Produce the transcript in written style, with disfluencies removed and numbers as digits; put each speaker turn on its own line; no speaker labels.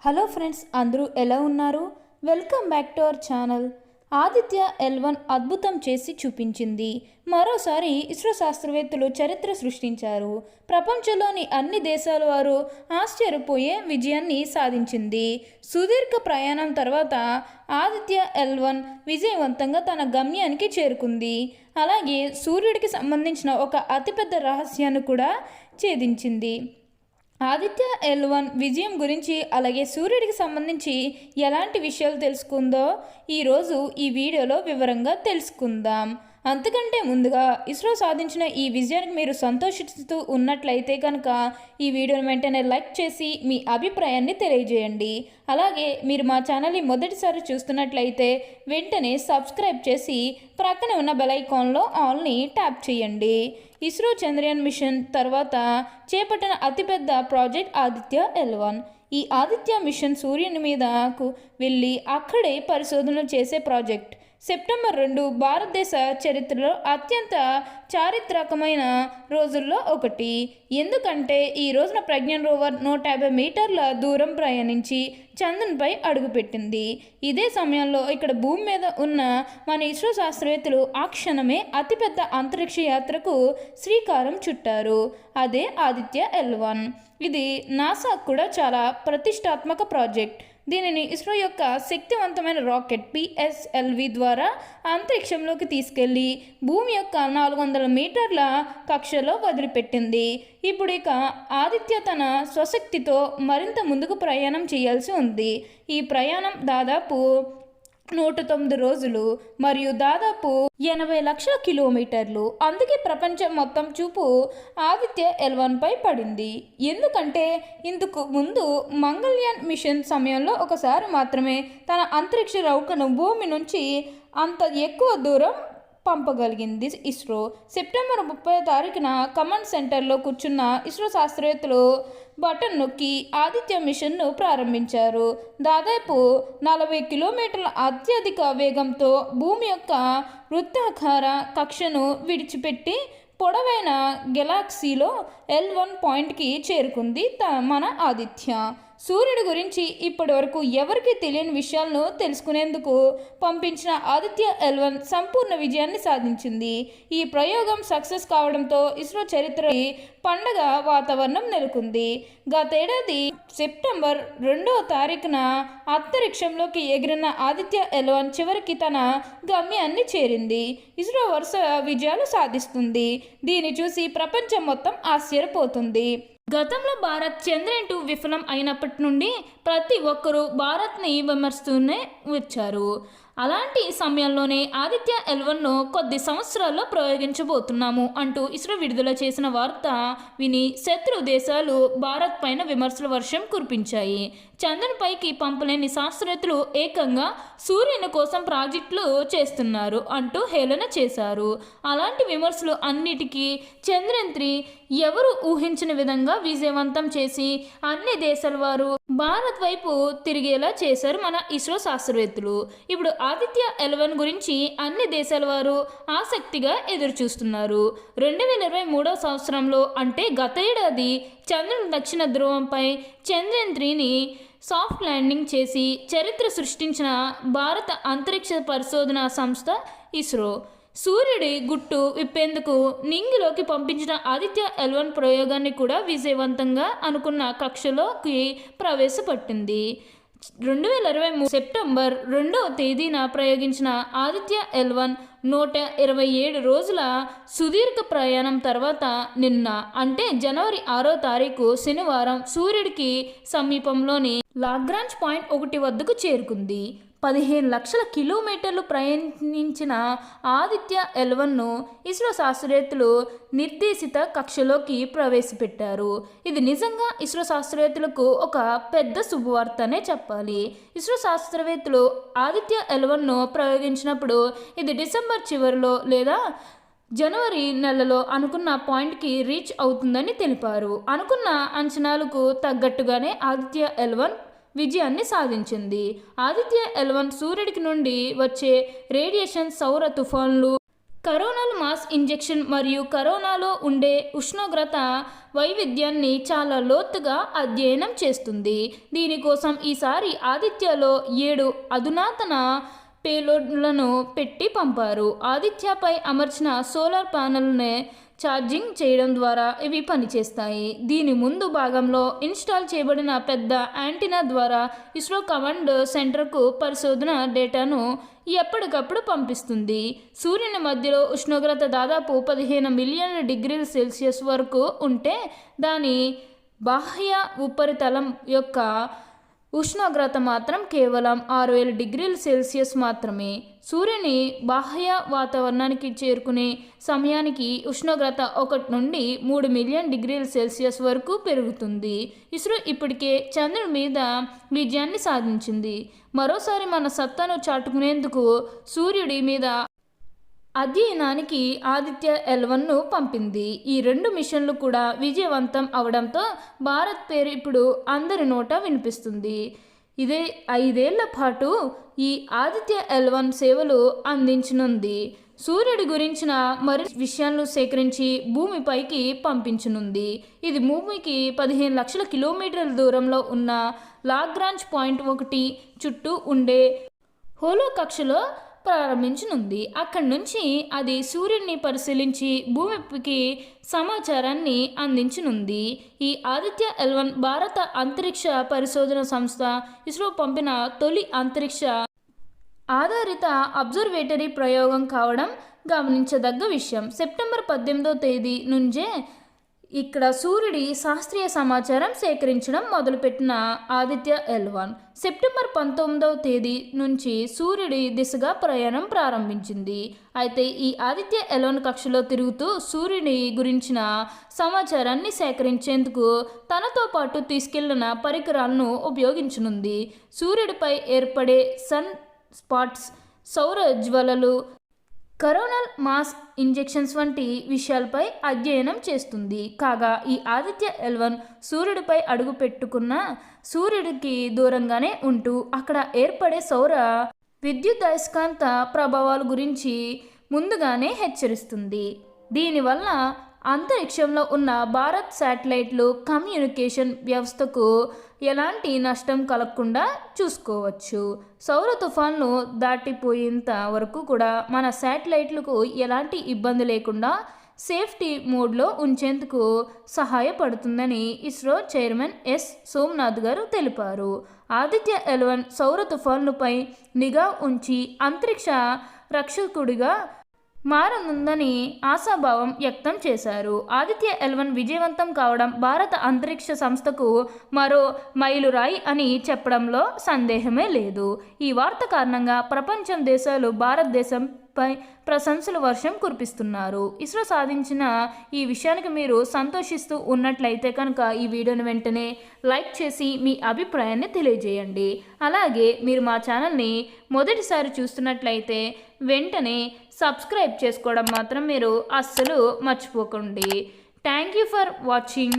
Hello friends, అందరూ ఎలా ఉన్నారు? Welcome back to our channel. Aditya L1 అద్భుతం చేసి చూపించింది. మరోసారి ఇస్రో శాస్త్రవేత్తలు చరిత్ర సృష్టించారు. ప్రపంచంలోని అన్ని దేశాల వారు ఆశ్చర్యపోయే విజయాన్ని సాధించింది. సుదీర్ఘ ప్రయాణం తర్వాత ఆదిత్య L1 విజయవంతంగా తన గమ్యానికి చేరుకుంది. అలాగే సూర్యుడికి సంబంధించిన ఒక అతిపెద్ద రహస్యాన్ని కూడా ఛేదించింది. ఆదిత్య L1 విజయం గురించి, అలాగే సూర్యుడికి సంబంధించి ఎలాంటి విషయాలు తెలుసుకుందో ఈరోజు ఈ వీడియోలో వివరంగా తెలుసుకుందాం. అంతకంటే ముందుగా ఇస్రో సాధించిన ఈ విజయానికి మీరు సంతోషిస్తూ ఉన్నట్లయితే కనుక ఈ వీడియోని వెంటనే లైక్ చేసి మీ అభిప్రాయాన్ని తెలియజేయండి. అలాగే మీరు మా ఛానల్ని మొదటిసారి చూస్తున్నట్లయితే వెంటనే సబ్స్క్రైబ్ చేసి ప్రక్కనే ఉన్న బెల్ ఐకాన్లో ఆల్ని ట్యాప్ చేయండి. ఇస్రో చంద్రయాన్ మిషన్ తర్వాత చేపట్టిన అతిపెద్ద ప్రాజెక్ట్ ఆదిత్య L1. ఈ ఆదిత్య మిషన్ సూర్యుని మీదకు వెళ్ళి అక్కడే పరిశోధనలు చేసే ప్రాజెక్ట్. సెప్టెంబర్ 2 భారతదేశ చరిత్రలో అత్యంత చారిత్రకమైన రోజుల్లో ఒకటి. ఎందుకంటే ఈ రోజున ప్రజ్ఞాన్ రోవర్ 150 మీటర్ల దూరం ప్రయాణించి చంద్రునిపై అడుగుపెట్టింది. ఇదే సమయంలో ఇక్కడ భూమి మీద ఉన్న మన ఇస్రో శాస్త్రవేత్తలు ఆ క్షణమే అతిపెద్ద అంతరిక్ష యాత్రకు శ్రీకారం చుట్టారు. అదే ఆదిత్య L1. ఇది నాసా కూడా చాలా ప్రతిష్టాత్మక ప్రాజెక్ట్. దీనిని ఇస్రో యొక్క శక్తివంతమైన రాకెట్ PSLV ద్వారా అంతరిక్షంలోకి తీసుకెళ్లి భూమి యొక్క 400 మీటర్ల కక్షలో వదిలిపెట్టింది. ఇప్పుడు ఇక ఆదిత్య తన స్వశక్తితో మరింత ముందుకు ప్రయాణం చేయాల్సి ఉంది. ఈ ప్రయాణం దాదాపు 109 రోజులు మరియు దాదాపు 80 లక్షల కిలోమీటర్లు. అందుకే ప్రపంచం మొత్తం చూపు ఆదిత్య L1 పై పడింది. ఎందుకంటే ఇందుకు ముందు మంగళయాన్ మిషన్ సమయంలో ఒకసారి మాత్రమే తన అంతరిక్ష నౌకను భూమి నుంచి అంత ఎక్కువ దూరం పంపగలిగింది ఇస్రో. సెప్టెంబర్ 30 కమాండ్ సెంటర్లో కూర్చున్న ఇస్రో శాస్త్రవేత్తలు బటన్ నొక్కి ఆదిత్య మిషన్ను ప్రారంభించారు. దాదాపు 40 కిలోమీటర్ల అత్యధిక వేగంతో భూమి యొక్క వృత్తాకార కక్షను విడిచిపెట్టి పొడవైన గెలాక్సీలో L1 పాయింట్కి చేరుకుంది మన ఆదిత్య. సూర్యుడి గురించి ఇప్పటి వరకు ఎవరికీ తెలియని విషయాలను తెలుసుకునేందుకు పంపించిన ఆదిత్య L1 సంపూర్ణ విజయాన్ని సాధించింది. ఈ ప్రయోగం సక్సెస్ కావడంతో ఇస్రో చరిత్ర పండగ వాతావరణం నెలకొంది. గతేడాది సెప్టెంబర్ 2 అంతరిక్షంలోకి ఎగిరిన ఆదిత్య L1 చివరికి తన గమ్యాన్ని చేరింది. ఇస్రో వరుస విజయాలు సాధిస్తుంది. దీన్ని చూసి ప్రపంచం మొత్తం ఆశ్చర్యపోతుంది. గతంలో భారత్ చంద్రయాన్ 2 విఫలం అయినప్పటి నుండి ప్రతి ఒక్కరూ భారత్ని విమర్శిస్తూనే వచ్చారు. అలాంటి సమయంలోనే ఆదిత్య L1ను కొద్ది సంవత్సరాల్లో ప్రయోగించబోతున్నాము అంటూ ఇస్రో విడుదల చేసిన వార్త విని శత్రు దేశాలు భారత్ పైన విమర్శల వర్షం కురిపించాయి. చంద్రునిపైకి పంపలేని శాస్త్రవేత్తలు ఏకంగా సూర్యుని కోసం ప్రాజెక్టులు చేస్తున్నారు అంటూ హేళన చేశారు. అలాంటి విమర్శలు అన్నిటికీ చంద్రయాన్ 3 ఎవరు ఊహించిన విధంగా విజయవంతం చేసి అన్ని దేశాల వారు భారత్ వైపు తిరిగేలా చేశారు మన ఇస్రో శాస్త్రవేత్తలు. ఇప్పుడు ఆదిత్య L1 గురించి అన్ని దేశాల వారు ఆసక్తిగా ఎదురు చూస్తున్నారు. 2023 సంవత్సరంలో అంటే గత ఏడాది చంద్రుని దక్షిణ ధ్రువంపై చంద్రయాన్ 3ని సాఫ్ట్ ల్యాండింగ్ చేసి చరిత్ర సృష్టించిన భారత అంతరిక్ష పరిశోధన సంస్థ ఇస్రో సూర్యుడి గుట్టు విప్పేందుకు నింగిలోకి పంపించిన ఆదిత్య L1 ప్రయోగాన్ని కూడా విజయవంతంగా అనుకున్న కక్షలోకి ప్రవేశపెట్టింది. 2023 సెప్టెంబర్ 2 ప్రయోగించిన ఆదిత్య L1 127 రోజుల సుదీర్ఘ ప్రయాణం తర్వాత నిన్న అంటే జనవరి 6 శనివారం సూర్యుడికి సమీపంలోని లాగ్రాంజ్ పాయింట్ 1 వద్దకు చేరుకుంది. 15 లక్షల కిలోమీటర్లు ప్రయాణించిన ఆదిత్య L1ను ఇస్రో శాస్త్రవేత్తలు నిర్దేశిత కక్షలోకి ప్రవేశపెట్టారు. ఇది నిజంగా ఇస్రో శాస్త్రవేత్తలకు ఒక పెద్ద శుభవార్తనే చెప్పాలి. ఇస్రో శాస్త్రవేత్తలు ఆదిత్య L1ను ప్రయోగించినప్పుడు ఇది డిసెంబర్ చివరిలో లేదా జనవరి నెలలో అనుకున్న పాయింట్కి రీచ్ అవుతుందని తెలిపారు. అనుకున్న అంచనాలకు తగ్గట్టుగానే ఆదిత్య L1 విజయాన్ని సాధించింది. ఆదిత్య L1 సూర్యుడికి నుండి వచ్చే రేడియేషన్, సౌర తుఫాన్లు, కరోనల్ మాస్ ఇంజెక్షన్ మరియు కరోనాలో ఉండే ఉష్ణోగ్రత వైవిధ్యాన్ని చాలా లోతుగా అధ్యయనం చేస్తుంది. దీనికోసం ఈసారి ఆదిత్యలో 7 అధునాతన పేలోడ్లను పెట్టి పంపారు. ఆదిత్యపై అమర్చిన సోలార్ ప్యానెల్ని ఛార్జింగ్ చేయడం ద్వారా ఇవి పనిచేస్తాయి. దీని ముందు భాగంలో ఇన్స్టాల్ చేయబడిన పెద్ద యాంటీనా ద్వారా ఇస్రో కమాండ్ సెంటర్కు పరిశోధన డేటాను ఎప్పటికప్పుడు పంపిస్తుంది. సూర్యుని మధ్యలో ఉష్ణోగ్రత దాదాపు 15 మిలియన్ల డిగ్రీల సెల్సియస్ వరకు ఉంటే దాని బాహ్య ఉపరితలం యొక్క ఉష్ణోగ్రత మాత్రం కేవలం 6000 డిగ్రీల సెల్సియస్ మాత్రమే. సూర్యుని బాహ్య వాతావరణానికి చేరుకునే సమయానికి ఉష్ణోగ్రత 1 నుండి 3 మిలియన్ డిగ్రీల సెల్సియస్ వరకు పెరుగుతుంది. ఇస్రో ఇప్పటికే చంద్రుడి మీద విజయాన్ని సాధించింది. మరోసారి మన సత్తాను చాటుకునేందుకు సూర్యుడి మీద అధ్యయనానికి ఆదిత్య L1ను పంపింది. ఈ 2 మిషన్లు కూడా విజయవంతం అవడంతో భారత్ పేరు ఇప్పుడు అందరి నోట వినిపిస్తుంది. ఇదే 5 ఏళ్ల పాటు ఈ ఆదిత్య L1 సేవలు అందించనుంది. సూర్యుడి గురించిన మరిన్ని విషయాలను సేకరించి భూమిపైకి పంపించనుంది. ఇది భూమికి 15 లక్షల కిలోమీటర్ల దూరంలో ఉన్న లాగ్రాంజ్ పాయింట్ 1 చుట్టూ ఉండే హోలో కక్షలో ప్రారంభించనుంది. అక్కడి నుంచి అది సూర్యుడిని పరిశీలించి భూమికి సమాచారాన్ని అందించనుంది. ఈ ఆదిత్య L1 భారత అంతరిక్ష పరిశోధన సంస్థ ఇస్రో పంపిన తొలి అంతరిక్ష ఆధారిత అబ్జర్వేటరీ ప్రయోగం కావడం గమనించదగ్గ విషయం. సెప్టెంబర్ 18వ తేదీ నుంచే ఇక్కడ సూర్యుడి శాస్త్రీయ సమాచారం సేకరించడం మొదలుపెట్టిన ఆదిత్య L1 సెప్టెంబర్ 19వ తేదీ నుంచి సూర్యుడి దిశగా ప్రయాణం ప్రారంభించింది. అయితే ఈ ఆదిత్య L1 కక్షలో తిరుగుతూ సూర్యుడి గురించిన సమాచారాన్ని సేకరించేందుకు తనతో పాటు తీసుకెళ్లిన పరికరాలను ఉపయోగించనుంది. సూర్యుడిపై ఏర్పడే సన్ స్పాట్స్, సౌర జ్వాలలు, కరోనల్ మాస్ ఇంజెక్షన్స్ వంటి విషయాలపై అధ్యయనం చేస్తుంది. కాగా ఈ ఆదిత్య L1 సూర్యుడిపై అడుగు పెట్టుకున్న సూర్యుడికి దూరంగానే ఉంటూ అక్కడ ఏర్పడే సౌర విద్యుదయస్కాంత ప్రభావాల గురించి ముందుగానే హెచ్చరిస్తుంది. దీనివల్ల అంతరిక్షంలో ఉన్న భారత్ శాటిలైట్లు కమ్యూనికేషన్ వ్యవస్థకు ఎలాంటి నష్టం కలగకుండా చూసుకోవచ్చు. సౌర తుఫాన్లు దాటిపోయేంత వరకు కూడా మన శాటిలైట్లకు ఎలాంటి ఇబ్బంది లేకుండా సేఫ్టీ మోడ్లో ఉంచేందుకు సహాయపడుతుందని ఇస్రో చైర్మన్ ఎస్ సోమనాథ్ గారు తెలిపారు. ఆదిత్య L1 సౌర తుఫాన్లపై నిఘా ఉంచి అంతరిక్ష రక్షకుడిగా మారనుందని ఆశాభావం వ్యక్తం చేశారు. ఆదిత్య L1 విజయవంతం కావడం భారత అంతరిక్ష సంస్థకు మరో మైలురాయి అని చెప్పడంలో సందేహమే లేదు. ఈ వార్త కారణంగా ప్రపంచం దేశాలు భారతదేశంపై ప్రశంసల వర్షం కురిపిస్తున్నారు. ఇస్రో సాధించిన ఈ విషయానికి మీరు సంతోషిస్తూ ఉన్నట్లయితే కనుక ఈ వీడియోని వెంటనే లైక్ చేసి మీ అభిప్రాయాన్ని తెలియజేయండి. అలాగే మీరు మా ఛానల్ని మొదటిసారి చూస్తున్నట్లయితే వెంటనే సబ్స్క్రైబ్ చేసుకోవడం మాత్రం మీరు అస్సలు మర్చిపోకండి. Thank you for watching.